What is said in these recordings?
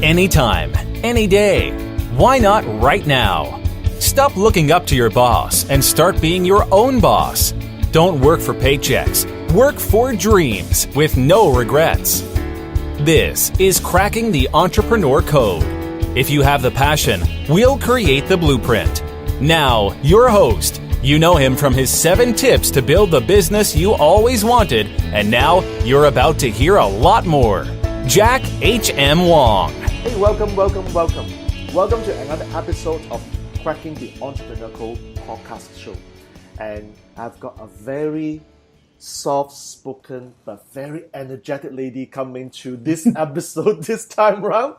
anytime, any day. Why not right now? Stop looking up to your boss and start being your own boss. Don't work for paychecks. Work for dreams with no regrets. This is Cracking the Entrepreneur Code. If you have the passion, we'll create the blueprint. Now, your host. You know him from his 7 tips to build the business you always wanted, and now you're about to hear a lot more. Jack HM Wong. Hey, welcome. Welcome to another episode of Cracking the Entrepreneur Code podcast show. And I've got a very soft-spoken but very energetic lady coming to this episode this time around.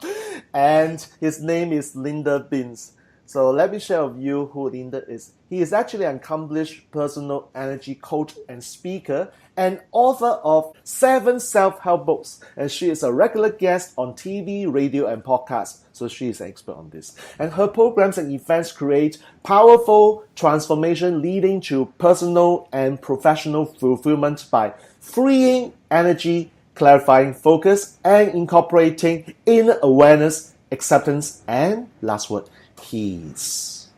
And his name is Linda Binns. So let me share with you who Linda is. He is actually an accomplished personal energy coach and speaker and author of 7 self-help books. And she is a regular guest on TV, radio, and podcasts. So she is an expert on this. And her programs and events create powerful transformation leading to personal and professional fulfillment by freeing energy, clarifying focus, and incorporating inner awareness, acceptance, and last word, peace.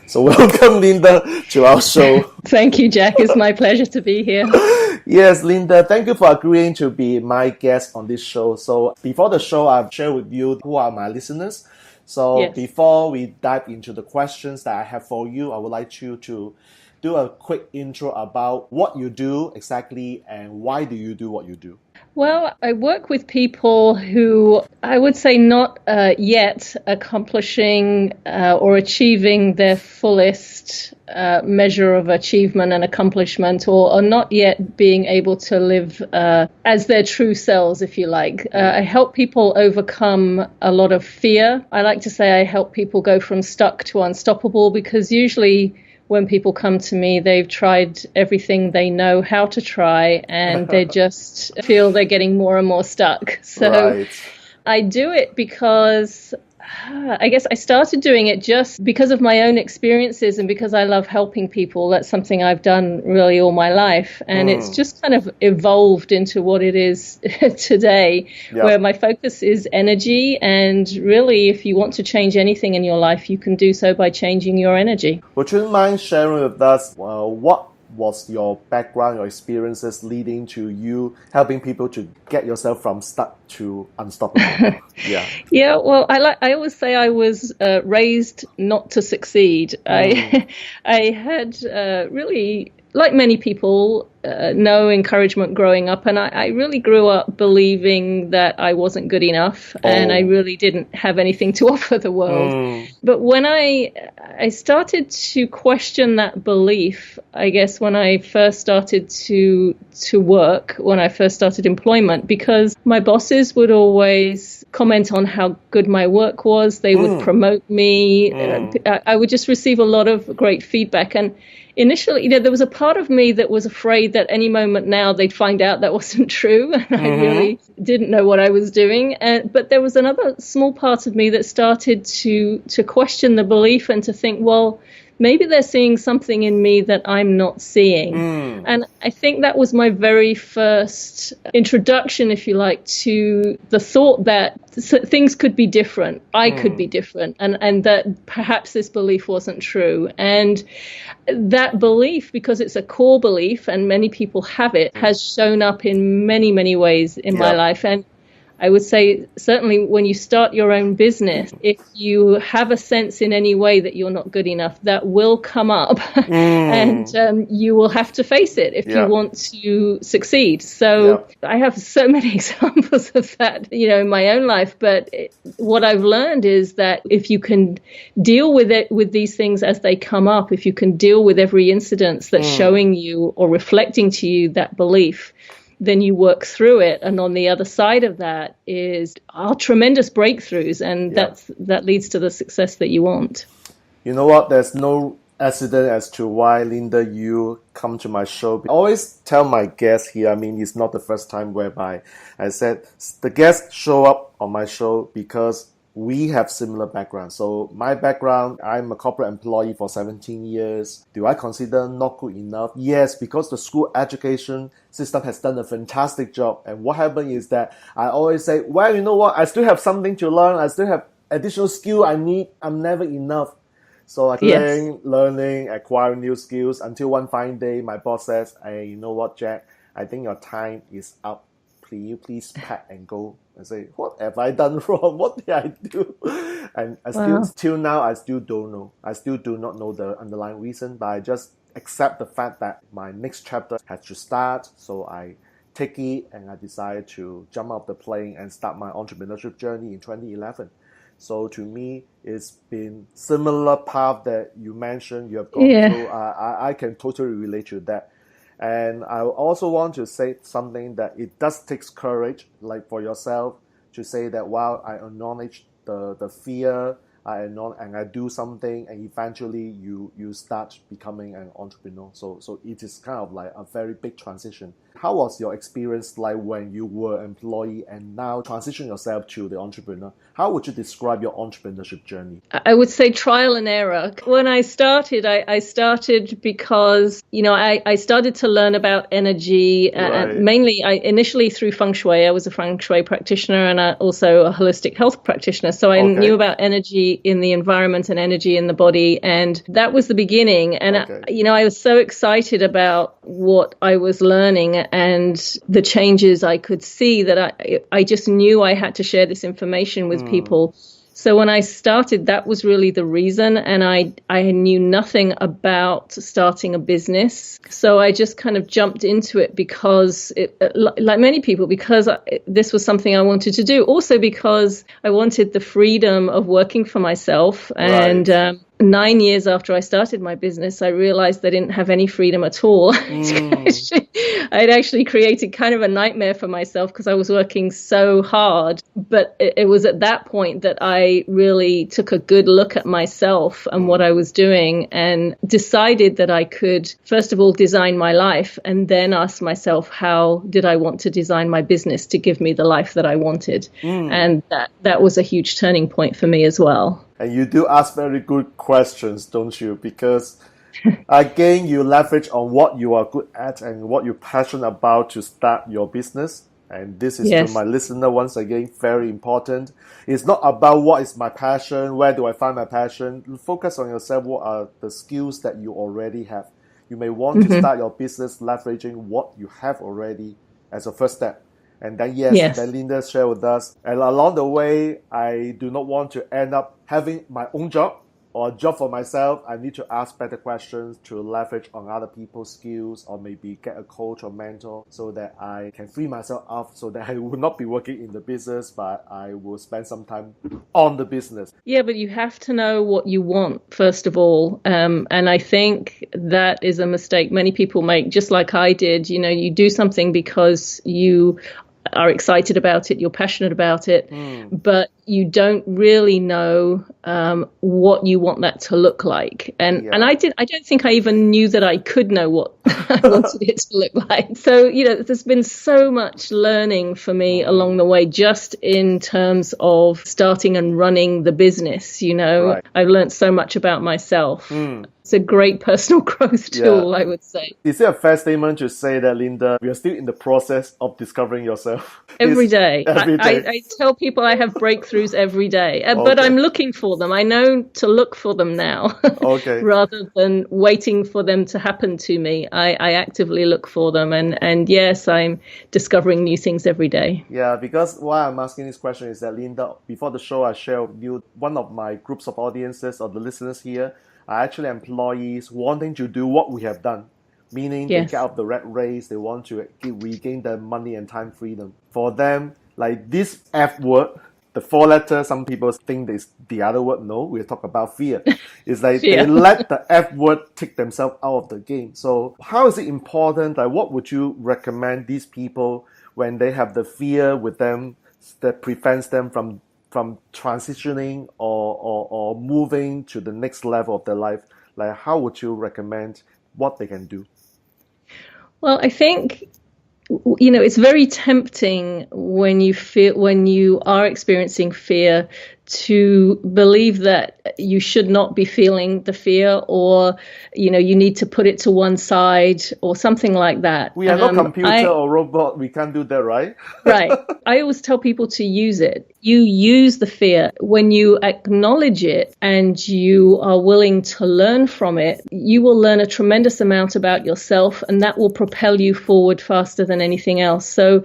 So welcome, Linda, to our show. Thank you, Jack. It's my pleasure to be here. Yes, Linda, thank you for agreeing to be my guest on this show. So before the show, I've shared with you who are my listeners. So Yes. Before we dive into the questions that I have for you, I would like you to do a quick intro about what you do exactly and why do you do what you do. Well, I work with people who I would say not yet accomplishing or achieving their fullest measure of achievement and accomplishment, or not yet being able to live as their true selves, if you like. I help people overcome a lot of fear. I like to say I help people go from stuck to unstoppable, because usually when people come to me, they've tried everything they know how to try, and they just feel they're getting more and more stuck. So Right. I do it because I guess I started doing it just because of my own experiences and because I love helping people. That's something I've done really all my life. And it's just kind of evolved into what it is today, where my focus is energy. And really, if you want to change anything in your life, you can do so by changing your energy. Would you mind sharing with us what was your background, your experiences leading to you helping people to get yourself from stuck to unstoppable? Yeah, well, I always say I was raised not to succeed. I had really, like many people, no encouragement growing up, and I really grew up believing that I wasn't good enough, and I really didn't have anything to offer the world. But when I started to question that belief, I guess when I first started to work, when I first started employment, because my bosses would always comment on how good my work was. They would promote me. I would just receive a lot of great feedback. And initially, there was a part of me that was afraid that any moment now they'd find out that wasn't true. And I really didn't know what I was doing. But there was another small part of me that started to question the belief and to think, well, maybe they're seeing something in me that I'm not seeing. And I think that was my very first introduction, if you like, to the thought that things could be different. I could be different, and that perhaps this belief wasn't true. And that belief, because it's a core belief and many people have it, has shown up in many, many ways in my life. And I would say certainly when you start your own business, if you have a sense in any way that you're not good enough, that will come up and you will have to face it if you want to succeed. So I have so many examples of that, in my own life. But what I've learned is that if you can deal with it, with these things as they come up, if you can deal with every incident that's showing you or reflecting to you that belief, then you work through it. And on the other side of that are tremendous breakthroughs. And that leads to the success that you want. You know what? There's no accident as to why, Linda, you come to my show. I always tell my guests here, it's not the first time whereby I said the guests show up on my show because we have similar backgrounds. So my background, I'm a corporate employee for 17 years. Do I consider not good enough? Yes, because the school education system has done a fantastic job. And what happened is that I always say, well, you know what? I still have something to learn. I still have additional skill I need. I'm never enough. So I keep learning, acquiring new skills until one fine day, my boss says, hey, you know what, Jack? I think your time is up. Please pack and go. I say, what have I done wrong? What did I do? And till now, I still don't know. I still do not know the underlying reason, but I just accept the fact that my next chapter has to start. So I take it and I decided to jump off the plane and start my entrepreneurship journey in 2011. So to me, it's been similar path that you mentioned you have gone through. I can totally relate to that. And I also want to say something that it does take courage, like for yourself, to say that while I acknowledge the fear, and I do something, and eventually you start becoming an entrepreneur. So it is kind of like a very big transition. How was your experience like when you were an employee and now transition yourself to the entrepreneur? How would you describe your entrepreneurship journey? I would say trial and error. When I started, I started because, I started to learn about energy, mainly initially through feng shui. I was a feng shui practitioner and also a holistic health practitioner. So I knew about energy in the environment and energy in the body. And that was the beginning. And, I was so excited about what I was learning and the changes I could see that I just knew I had to share this information with people. So when I started, that was really the reason. And I knew nothing about starting a business. So I just kind of jumped into it because, like many people, because this was something I wanted to do. Also because I wanted the freedom of working for myself. And 9 years after I started my business, I realized I didn't have any freedom at all. I'd actually created kind of a nightmare for myself because I was working so hard. But it was at that point that I really took a good look at myself and what I was doing and decided that I could, first of all, design my life and then ask myself, how did I want to design my business to give me the life that I wanted? And that was a huge turning point for me as well. And you do ask very good questions, don't you? Because again, you leverage on what you are good at and what you're passionate about to start your business. And this is to my listener, once again, very important. It's not about what is my passion, where do I find my passion. Focus on yourself, what are the skills that you already have. You may want to start your business leveraging what you have already as a first step. And then, then Linda shared with us. And along the way, I do not want to end up having my own job or a job for myself. I need to ask better questions to leverage on other people's skills or maybe get a coach or mentor so that I can free myself up so that I will not be working in the business, but I will spend some time on the business. Yeah, but you have to know what you want, first of all. And I think that is a mistake many people make, just like I did. You do something because you are excited about it, you're passionate about it, but you don't really know what you want that to look like. And I don't think I even knew that I could know what I wanted it to look like. So, there's been so much learning for me along the way, just in terms of starting and running the business. I've learned so much about myself. It's a great personal growth tool, I would say. Is it a fair statement to say that, Linda, we are still in the process of discovering yourself? Every day. I tell people I have breakthroughs every day, but I'm looking for them. I know to look for them now, rather than waiting for them to happen to me. I actively look for them, and yes, I'm discovering new things every day. Yeah, because why I'm asking this question is that, Linda, before the show, I shared with you one of my groups of audiences or the listeners here are actually employees wanting to do what we have done, meaning they get out of the rat race, they want to regain their money and time freedom. For them, like this F word, the 4 letters, some people think it's the other word. No, we talk about fear. It's like they let the F word take themselves out of the game. So how is it important? Like, what would you recommend these people when they have the fear with them that prevents them from transitioning or moving to the next level of their life? Like, how would you recommend what they can do? Well, I think, it's very tempting when you are experiencing fear to believe that you should not be feeling the fear, or, you know, you need to put it to one side or something like that. We are not computer or robot. We can't do that, right? Right. I always tell people to use it. You use the fear. When you acknowledge it and you are willing to learn from it, you will learn a tremendous amount about yourself, and that will propel you forward faster than anything else. So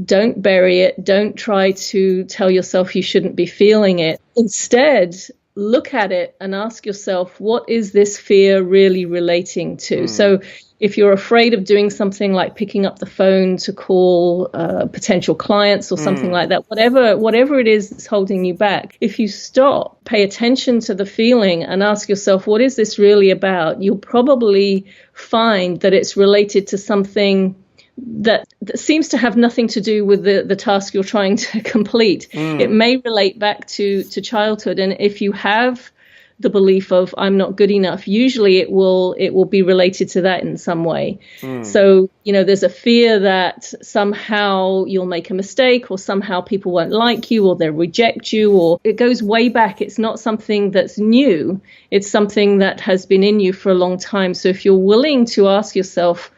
don't bury it. Don't try to tell yourself you shouldn't be feeling it. Instead, look at it and ask yourself, what is this fear really relating to? So if you're afraid of doing something like picking up the phone to call potential clients or something like that, whatever it is that's holding you back, if you stop, pay attention to the feeling and ask yourself, what is this really about? You'll probably find that it's related to something that seems to have nothing to do with the task you're trying to complete. It may relate back to childhood. And if you have the belief of I'm not good enough, usually it will be related to that in some way. So, you know, there's a fear that somehow you'll make a mistake, or somehow people won't like you, or they'll reject you, or it goes way back. It's not something that's new. It's something that has been in you for a long time. So if you're willing to ask yourself,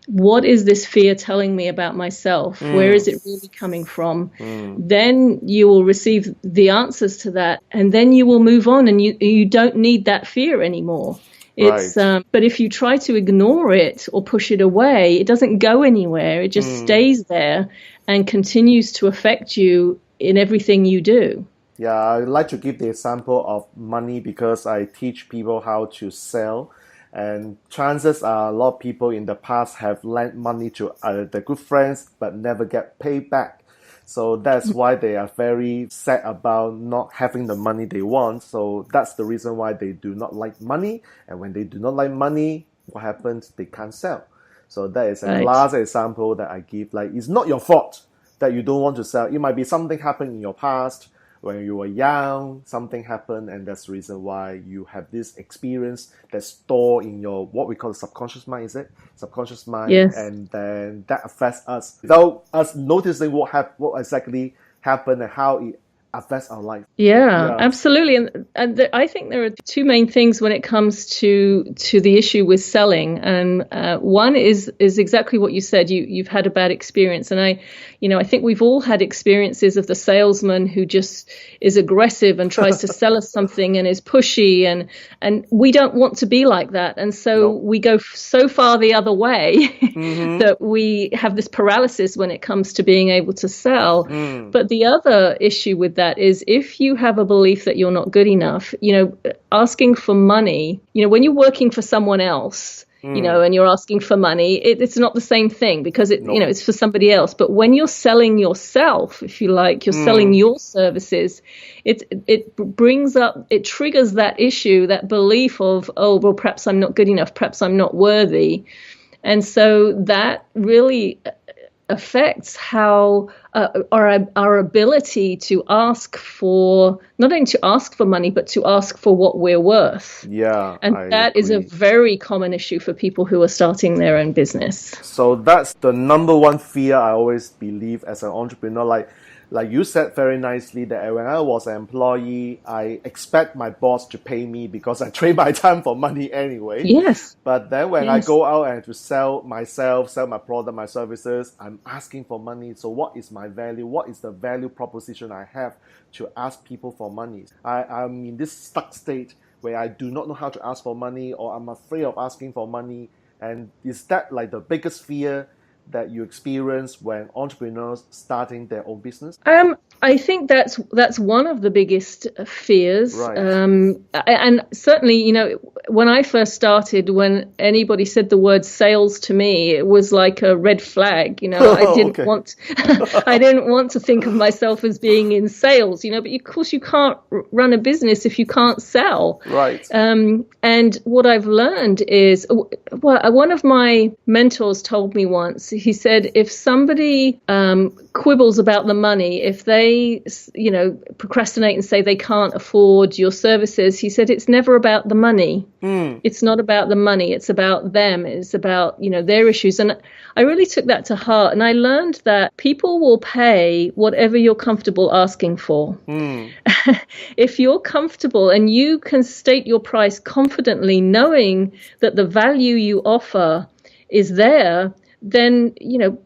what is this fear telling me about myself? Where is it really coming from? Then you will receive the answers to that, and then you will move on, and you don't need that fear anymore. It's but if you try to ignore it or push it away, it doesn't go anywhere. It just stays there and continues to affect you in everything you do. Yeah, I like to give the example of money because I teach people how to sell. And chances are a lot of people in the past have lent money to their good friends but never get paid back. So that's why they are very sad about not having the money they want. So that's the reason why they do not like money. And when they do not like money, what happens? They can't sell. So that is a last example that I give. Like, it's not your fault that you don't want to sell. It might be something happened in your past. When you were young, something happened, and that's the reason why you have this experience that's stored in your, what we call the subconscious mind, is it? Subconscious mind. Yes. And then that affects us without us noticing what exactly happened and how it affects our life. Yeah, absolutely. And I think there are two main things when it comes to the issue with selling. And one is exactly what you said. You've had a bad experience. And I think we've all had experiences of the salesman who just is aggressive and tries to sell us something and is pushy. And we don't want to be like that. And so we go so far the other way that we have this paralysis when it comes to being able to sell. But the other issue with that is, if you have a belief that you're not good enough, asking for money, when you're working for someone else, and you're asking for money, it's not the same thing, because it's for somebody else. But when you're selling yourself, if you like, you're selling your services, it triggers that issue, that belief of, oh, well, perhaps I'm not good enough, perhaps I'm not worthy. And so that really affects how our ability to ask for, not only to ask for money, but to ask for what we're worth. Yeah. And that is a very common issue for people who are starting their own business. So that's the number one fear I always believe as an entrepreneur. Like you said very nicely, that when I was an employee, I expect my boss to pay me because I trade my time for money anyway. Yes. But then when I go out and to sell myself, sell my product, my services, I'm asking for money. So what is my value? What is the value proposition I have to ask people for money? I'm in this stuck state where I do not know how to ask for money, or I'm afraid of asking for money. And is that like the biggest fear that you experience when entrepreneurs starting their own business? I think that's one of the biggest fears. Right. And certainly, when I first started, when anybody said the word sales to me, it was like a red flag. I didn't I didn't want to think of myself as being in sales. But of course you can't run a business if you can't sell. Right. And what I've learned is, one of my mentors told me once. He said, if somebody quibbles about the money, if they, procrastinate and say they can't afford your services, he said it's never about the money. It's not about the money. It's about them. It's about, their issues. And I really took that to heart. And I learned that people will pay whatever you're comfortable asking for. If you're comfortable and you can state your price confidently, knowing that the value you offer is there, then,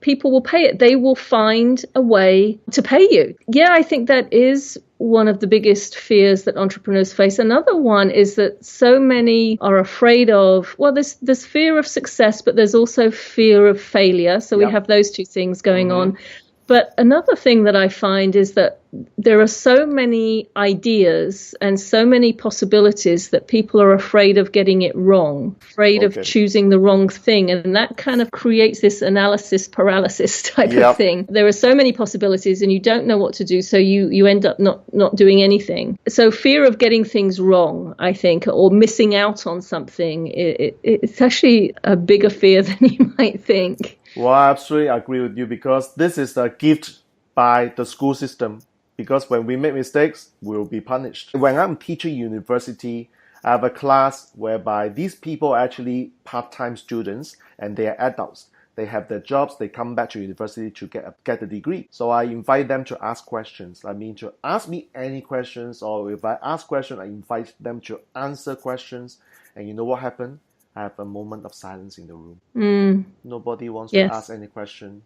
people will pay it. They will find a way to pay you. Yeah, I think that is one of the biggest fears that entrepreneurs face. Another one is that so many are afraid of, there's fear of success, but there's also fear of failure. So we have those two things going on. But another thing that I find is that there are so many ideas and so many possibilities that people are afraid of getting it wrong, afraid of choosing the wrong thing. And that kind of creates this analysis paralysis type of thing. There are so many possibilities and you don't know what to do. So you end up not doing anything. So fear of getting things wrong, I think, or missing out on something, it's actually a bigger fear than you might think. Well, I absolutely agree with you, because this is a gift by the school system. Because when we make mistakes, we'll be punished. When I'm teaching university, I have a class whereby these people are actually part-time students and they are adults. They have their jobs, they come back to university to get a degree. So I invite them to ask questions. To ask me any questions, or if I ask questions, I invite them to answer questions. And you know what happened? I have a moment of silence in the room. Nobody wants to ask any question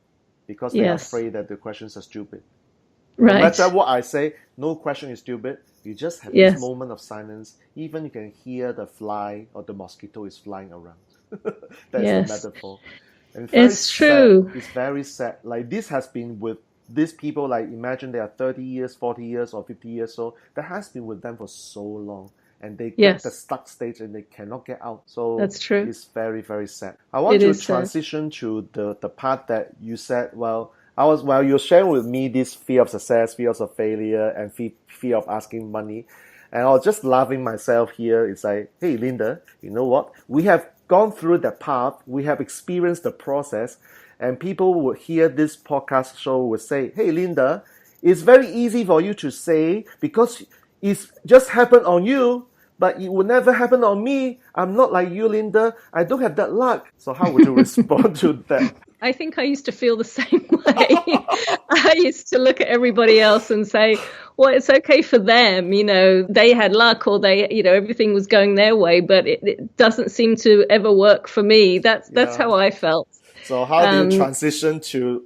because they're afraid that the questions are stupid. No matter what I say, no question is stupid. You just have this moment of silence. Even you can hear the fly or the mosquito is flying around. That's the metaphor. And it's true. It's very sad. Like, this has been with these people, like, imagine they are 30 years, 40 years, or 50 years old. That has been with them for so long. And they get the stuck stage and they cannot get out. So that's true. It's very, very sad. I want to transition to the part that you said, while you're sharing with me this fear of success, fears of failure, and fear of asking money. And I was just laughing myself here. It's like, hey, Linda, you know what? We have gone through the path. We have experienced the process. And people will hear this podcast show will say, hey, Linda, it's very easy for you to say because it's just happened on you. But it will never happen on me. I'm not like you, Linda. I don't have that luck. So how would you respond to that? I think I used to feel the same way. I used to look at everybody else and say, well, it's okay for them. They had luck, or everything was going their way, but it doesn't seem to ever work for me. That's how I felt. So how do you transition to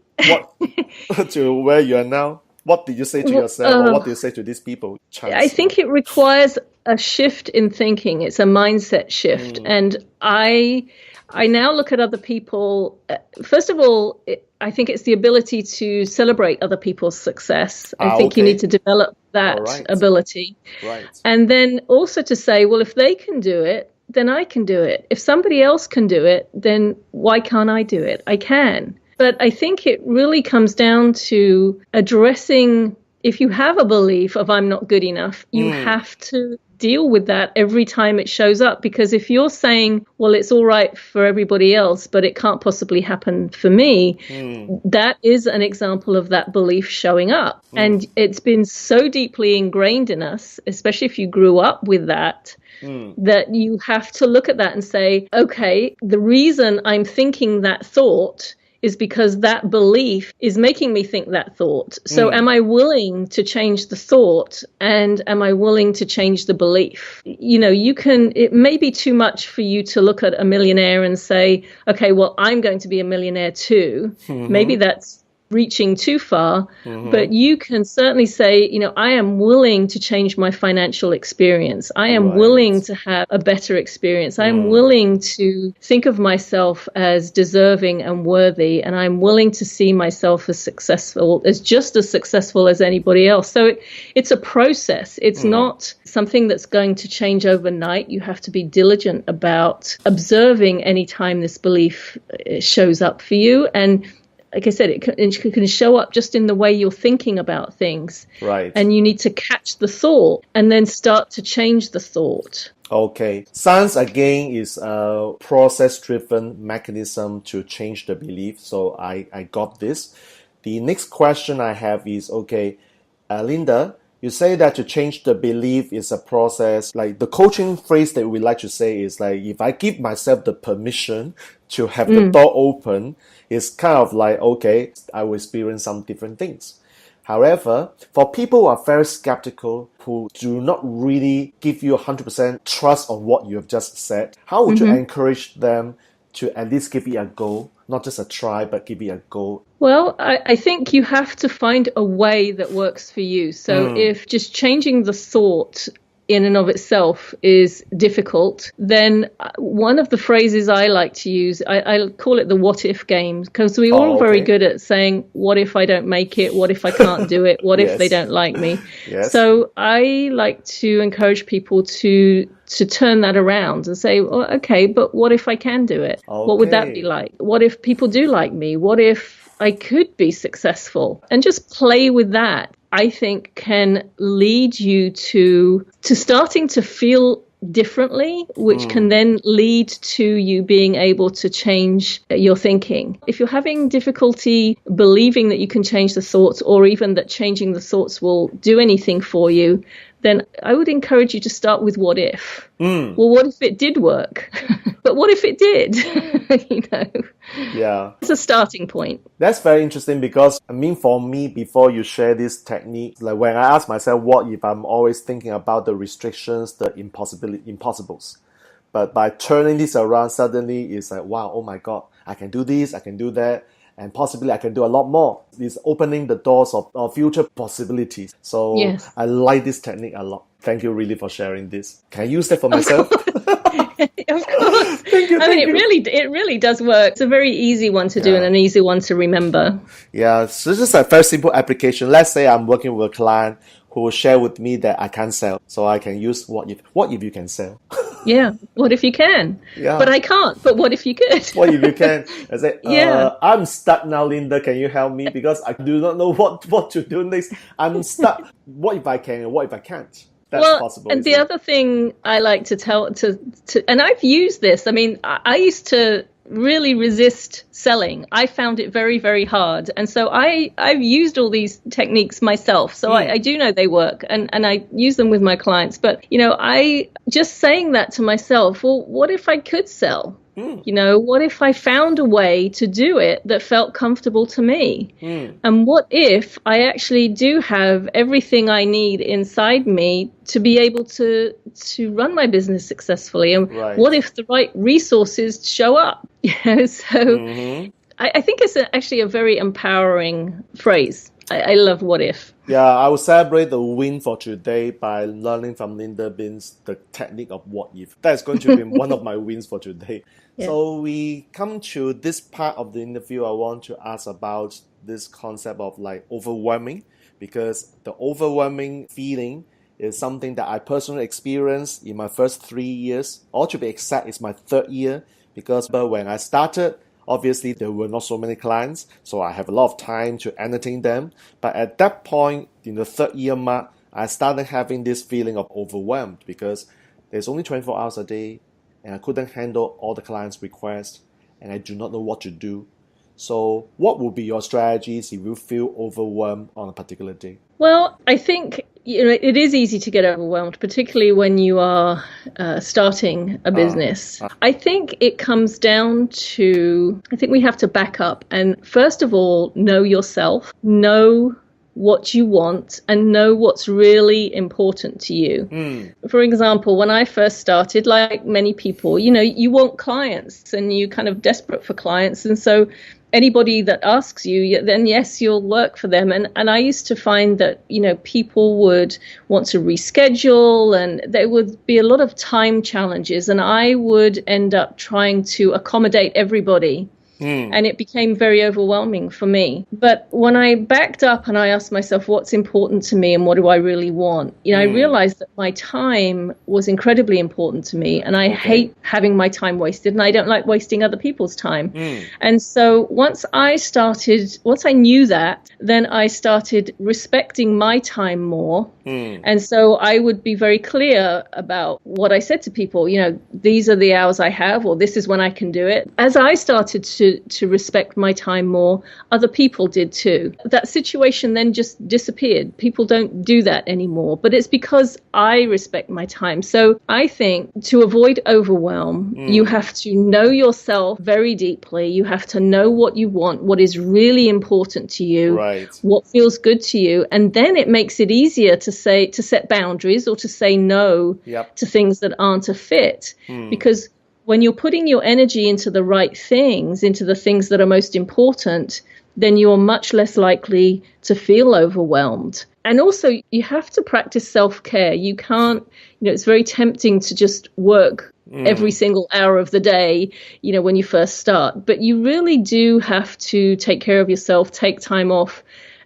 to where you are now? What did you say to yourself, or what do you say to these people? I think it requires a shift in thinking. It's a mindset shift. And I now look at other people. First of all, I think it's the ability to celebrate other people's success. I think you need to develop that ability. Right. And then also to say, well, if they can do it, then I can do it. If somebody else can do it, then why can't I do it? I can. But I think it really comes down to addressing, if you have a belief of I'm not good enough, you have to deal with that every time it shows up. Because if you're saying, well, it's all right for everybody else, but it can't possibly happen for me, that is an example of that belief showing up. And it's been so deeply ingrained in us, especially if you grew up with that, that you have to look at that and say, okay, the reason I'm thinking that thought is because that belief is making me think that thought. So am I willing to change the thought, and am I willing to change the belief? It may be too much for you to look at a millionaire and say, okay, well, I'm going to be a millionaire too. Maybe that's reaching too far, but you can certainly say, I am willing to change my financial experience. I am willing to have a better experience. I am willing to think of myself as deserving and worthy, and I'm willing to see myself as just as successful as anybody else. So it's a process. It's not something that's going to change overnight. You have to be diligent about observing any time this belief shows up for you. And like I said, it can show up just in the way you're thinking about things. Right. And you need to catch the thought and then start to change the thought. Okay. Science, again, is a process-driven mechanism to change the belief. So I got this. The next question I have is, okay, Linda, you say that to change the belief is a process. Like the coaching phrase that we like to say is like, if I give myself the permission to have the door open, it's kind of like, okay, I will experience some different things. However, for people who are very skeptical, who do not really give you 100% trust on what you have just said, how would you encourage them to at least give it a go? Not just a try, but give it a go. Well, I think you have to find a way that works for you. So if just changing the thought in and of itself is difficult, then one of the phrases I like to use, I call it the what if game, because we're all very good at saying, what if I don't make it? What if I can't do it? What if they don't like me? So I like to encourage people to turn that around and say, well, okay, but what if I can do it? What would that be like? What if people do like me? What if I could be successful? And just play with that, I think, can lead you to starting to feel differently, which can then lead to you being able to change your thinking. If you're having difficulty believing that you can change the thoughts, or even that changing the thoughts will do anything for you, then I would encourage you to start with what if. Well, what if it did work? But what if it did? Yeah. It's a starting point. That's very interesting because, I mean, for me, before you share this technique, like when I ask myself, what if I'm always thinking about the restrictions, the impossibles? But by turning this around, suddenly it's like, wow, oh my God, I can do this, I can do that. And possibly I can do a lot more. It's opening the doors of future possibilities. So I like this technique a lot. Thank you really for sharing this. Can I use that for myself? Of course. Thank you. It really does work. It's a very easy one to do and an easy one to remember. Yeah, so just a very simple application. Let's say I'm working with a client who will share with me that I can't sell. So I can use what if you can sell? Yeah. What if you can? Yeah. But I can't. But what if you could? What if you can? I say, I'm stuck now, Linda. Can you help me? Because I do not know what to do next. I'm stuck. What if I can and what if I can't? That's possible. And the other thing I like to tell and I've used this. I mean, I used to really resist selling. I found it very, very hard. And so I've used all these techniques myself. So I do know they work and I use them with my clients. But, I just saying that to myself, well, what if I could sell? What if I found a way to do it that felt comfortable to me? And what if I actually do have everything I need inside me to be able to run my business successfully? And what if the right resources show up? So I think it's actually a very empowering phrase. I love what if. Yeah, I will celebrate the win for today by learning from Linda Binns the technique of what if. That is going to be one of my wins for today. Yeah. So we come to this part of the interview. I want to ask about this concept of like overwhelming, because the overwhelming feeling is something that I personally experienced in my first 3 years, or to be exact, it's my third year, because when I started, obviously, there were not so many clients, so I have a lot of time to entertain them. But at that point, in the third year mark, I started having this feeling of overwhelmed because there's only 24 hours a day, and I couldn't handle all the clients' requests, and I do not know what to do. So what would be your strategies if you feel overwhelmed on a particular day? Well, I think it is easy to get overwhelmed, particularly when you are starting a business. I think it comes down to, I think we have to back up and first of all, know yourself, know what you want and know what's really important to you. For example, when I first started, like many people, you want clients and you're kind of desperate for clients. And so anybody that asks you, then yes, you'll work for them. And I used to find that, people would want to reschedule and there would be a lot of time challenges. And I would end up trying to accommodate everybody. And it became very overwhelming for me. But when I backed up and I asked myself, what's important to me and what do I really want? I realized that my time was incredibly important to me. And I hate having my time wasted. And I don't like wasting other people's time. And so once I knew that, then I started respecting my time more. And so I would be very clear about what I said to people. These are the hours I have, or this is when I can do it. As I started to to respect my time more, other people did too. That situation then just disappeared. People don't do that anymore, but it's because I respect my time. So I think to avoid overwhelm, you have to know yourself very deeply. You have to know what you want, what is really important to you, what feels good to you. And then it makes it easier to set boundaries or to say no to things that aren't a fit. Because when you're putting your energy into the right things, into the things that are most important, then you're much less likely to feel overwhelmed. And also, you have to practice self-care. You can't, it's very tempting to just work every single hour of the day, when you first start. But you really do have to take care of yourself, take time off,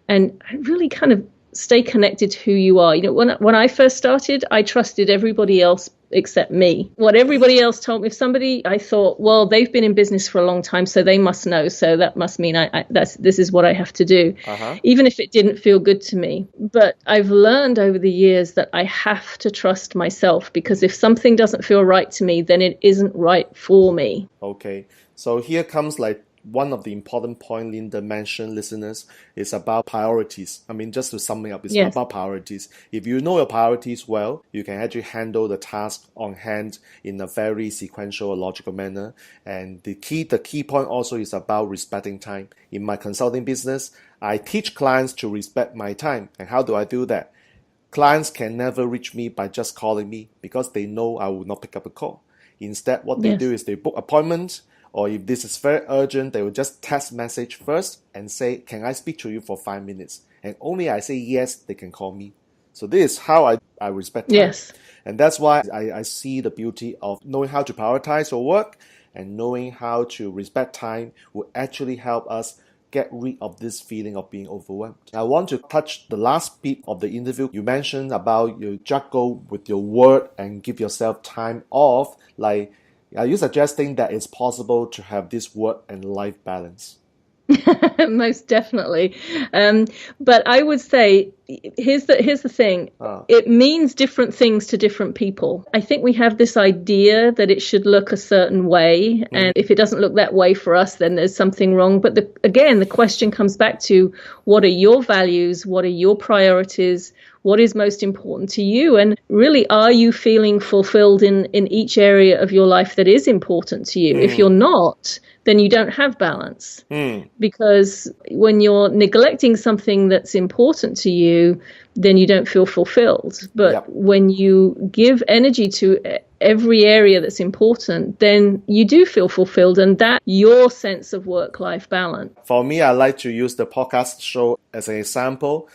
and really kind of stay connected to who you are. When I first started, I trusted everybody else except me. What everybody else told me, I thought, well, they've been in business for a long time, so they must know. So that must mean this is what I have to do, even if it didn't feel good to me. But I've learned over the years that I have to trust myself, because if something doesn't feel right to me, then it isn't right for me. Okay, so here comes one of the important points Linda mentioned, listeners, is about priorities. Just to sum it up, it's about priorities. If you know your priorities well, you can actually handle the task on hand in a very sequential or logical manner. And the key point also is about respecting time. In my consulting business, I teach clients to respect my time. And how do I do that? Clients can never reach me by just calling me, because they know I will not pick up a call. Instead, what they do is they book appointments, or if this is very urgent, they will just text message first and say, can I speak to you for 5 minutes? And only I say yes, they can call me. So this is how I respect time. Yes. And that's why I see the beauty of knowing how to prioritize your work, and knowing how to respect time will actually help us get rid of this feeling of being overwhelmed. I want to touch the last bit of the interview. You mentioned about you juggle with your work and give yourself time off. Are you suggesting that it's possible to have this work and life balance? Most definitely. But I would say, here's the thing. It means different things to different people. I think we have this idea that it should look a certain way. And if it doesn't look that way for us, then there's something wrong. But the question comes back to, what are your values? What are your priorities? What is most important to you? And really, are you feeling fulfilled in each area of your life that is important to you? If you're not, then you don't have balance. Because when you're neglecting something that's important to you, then you don't feel fulfilled. But when you give energy to every area that's important, then you do feel fulfilled, and that's your sense of work-life balance. For me, I like to use the podcast show as an example.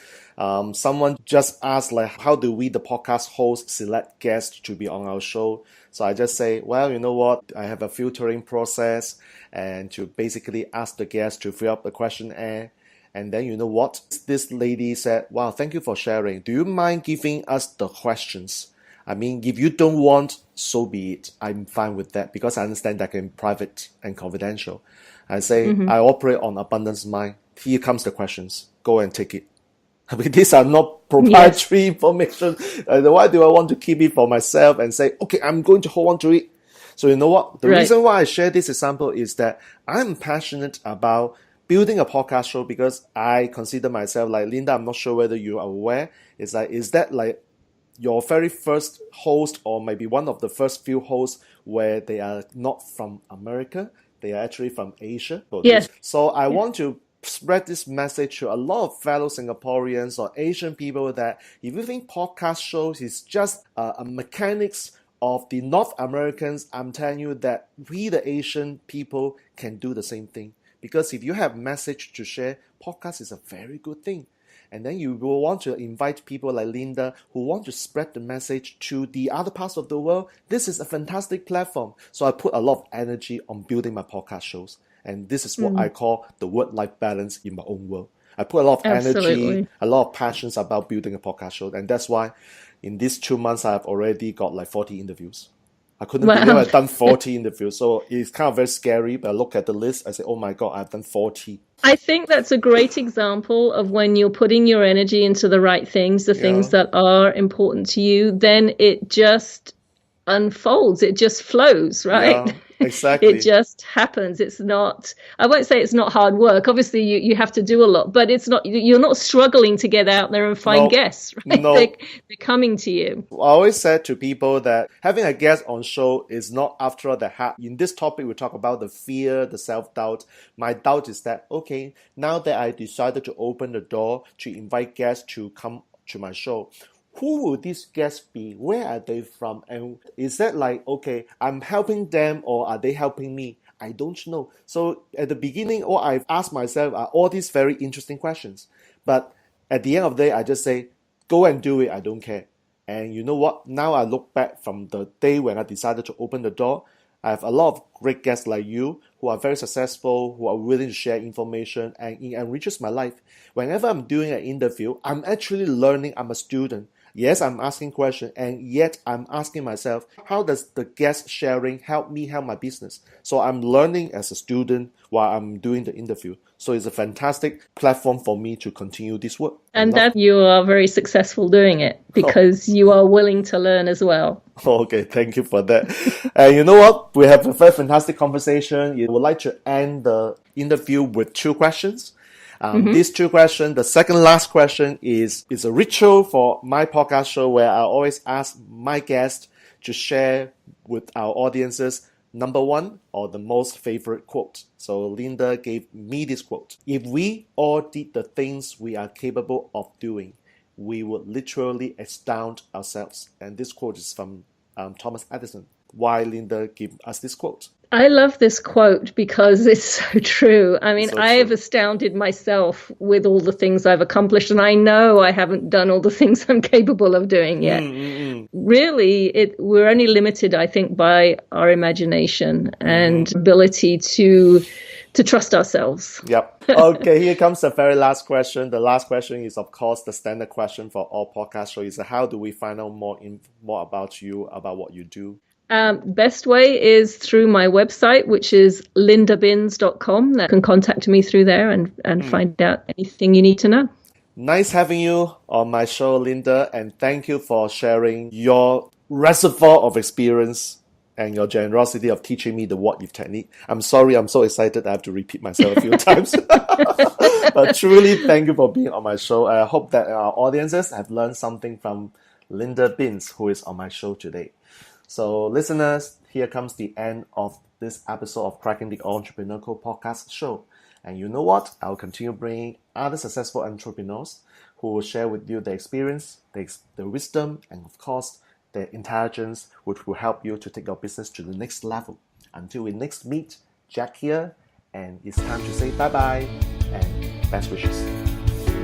Someone just asked, how do we, the podcast hosts, select guests to be on our show? So I just say, well, you know what? I have a filtering process, and to basically ask the guests to fill up the questionnaire. And then you know what? This lady said, wow, thank you for sharing. Do you mind giving us the questions? If you don't want, so be it. I'm fine with that, because I understand that can be private and confidential. I say, I operate on abundance mind. Here comes the questions. Go and take it. These are not proprietary information. Why do I want to keep it for myself and say, okay, I'm going to hold on to it? So you know what? The reason why I share this example is that I'm passionate about building a podcast show, because I consider myself, Linda, I'm not sure whether you are aware, is that your very first host, or maybe one of the first few hosts where they are not from America, they are actually from Asia. Yes. So I want to spread this message to a lot of fellow Singaporeans or Asian people that if you think podcast shows is just a mechanics of the North Americans, I'm telling you that we, the Asian people, can do the same thing. Because if you have message to share, podcast is a very good thing. And then you will want to invite people like Linda who want to spread the message to the other parts of the world. This is a fantastic platform. So I put a lot of energy on building my podcast shows. And this is what I call the work-life balance in my own world. I put a lot of energy, a lot of passions about building a podcast show. And that's why in these 2 months, I've already got 40 interviews. I couldn't believe I've done 40 interviews. So it's kind of very scary. But I look at the list, I say, oh my God, I've done 40. I think that's a great example of when you're putting your energy into the right things, the things that are important to you, then it just unfolds. It just flows, right? Exactly. It just happens. It's not, I won't say it's not hard work. Obviously, you have to do a lot, but it's not, you're not struggling to get out there and find No, guests, right? no. They're coming to you. I always said to people that having a guest on show is not after all the hard. In this topic, we talk about the fear, the self-doubt. My doubt is that, okay, now that I decided to open the door to invite guests to come to my show, who will these guests be? Where are they from? And is that like, okay, I'm helping them or are they helping me? I don't know. So at the beginning, all I've asked myself are all these very interesting questions. But at the end of the day, I just say, go and do it. I don't care. And you know what? Now I look back from the day when I decided to open the door, I have a lot of great guests like you who are very successful, who are willing to share information, and it enriches my life. Whenever I'm doing an interview, I'm actually learning. I'm a student. Yes, I'm asking questions, and yet I'm asking myself, how does the guest sharing help me help my business? So I'm learning as a student while I'm doing the interview. So it's a fantastic platform for me to continue this work. And that you are very successful doing it because you are willing to learn as well. Okay, thank you for that. And you know what? We have a very fantastic conversation. I would like to end the interview with 2 questions. These 2 questions, the second last question is a ritual for my podcast show where I always ask my guests to share with our audiences number 1 or the most favorite quote. So Linda gave me this quote. If we all did the things we are capable of doing, we would literally astound ourselves. And this quote is from Thomas Edison. Why Linda gave us this quote? I love this quote because it's so true. I mean, I have astounded myself with all the things I've accomplished, and I know I haven't done all the things I'm capable of doing yet. Really, we're only limited, I think, by our imagination and ability to trust ourselves. Yep. Okay, here comes the very last question. The last question is, of course, the standard question for all podcast shows. How do we find out more about you, about what you do? Best way is through my website, which is lindabins.com. You can contact me through there and find out anything you need to know. Nice having you on my show, Linda, and thank you for sharing your reservoir of experience and your generosity of teaching me the what if technique. I'm sorry, I'm so excited I have to repeat myself a few times. But truly, thank you for being on my show. I hope that our audiences have learned something from Linda Bins, who is on my show today. So listeners, here comes the end of this episode of Cracking the Entrepreneur Code podcast show. And you know what? I'll continue bringing other successful entrepreneurs who will share with you their experience, their wisdom, and of course, their intelligence, which will help you to take your business to the next level. Until we next meet, Jack here, and it's time to say bye-bye and best wishes.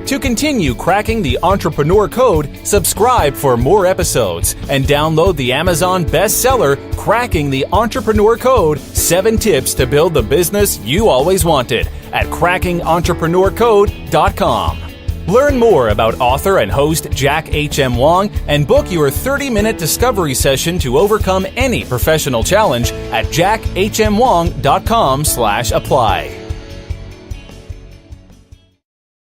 To continue cracking the entrepreneur code, subscribe for more episodes and download the Amazon bestseller, Cracking the Entrepreneur Code, 7 Tips to Build the Business You Always Wanted at crackingentrepreneur.com. Learn more about author and host Jack HM Wong and book your 30-minute discovery session to overcome any professional challenge at jackhmwong.com/apply.